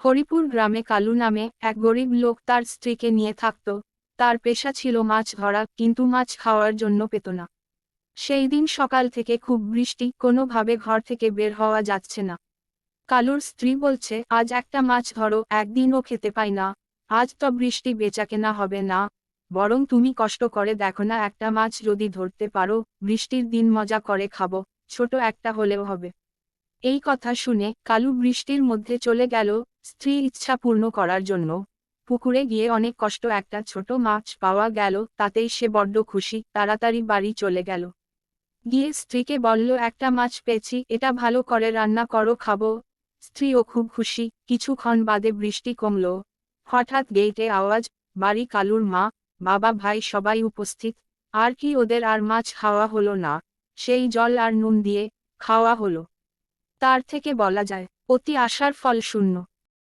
হরিপুর গ্রামে কালু নামে এক গরিব লোক তার স্ত্রীকে নিয়ে থাকত। তার পেশা ছিল মাছ ধরা, কিন্তু মাছ খাওয়ার জন্য পেত না। সেই দিন সকাল থেকে খুব বৃষ্টি, কোনোভাবে ঘর থেকে বের হওয়া যাচ্ছে না। কালুর স্ত্রী বলছে, আজ একটা মাছ ধরো, একদিনও খেতে পাই না। আজ তো বৃষ্টি, বেচাকেনা হবে না। বরং তুমি কষ্ট করে দেখো না, একটা মাছ যদি ধরতে পারো, বৃষ্টির দিন মজা করে খাবো, ছোট একটা হলেও হবে। এই কথা শুনে কালু বৃষ্টির মধ্যে চলে গেল স্ত্রীর ইচ্ছা পূর্ণ করার জন্য। পুকুরে গিয়ে অনেক কষ্ট একটা ছোট মাছ পাওয়া গেল, তাতেই সে বড্ড খুশি, তাড়াতাড়ি বাড়ি চলে গেল। গিয়ে স্ত্রীকে বলল, একটা মাছ পেয়েছি, এটা ভালো করে রান্না করো, খাবো। স্ত্রীও খুব খুশি। কিছুক্ষণ বাদে বৃষ্টি কমল। হঠাৎ গেটে আওয়াজ, বাড়ি। কালুর মা, বাবা, ভাই সবাই উপস্থিত। আর কি, ওদের আর মাছ খাওয়া হলো না, সেই জল আর নুন দিয়ে খাওয়া হলো। তার থেকে বলা যায়, অতি আশার ফল শূন্য।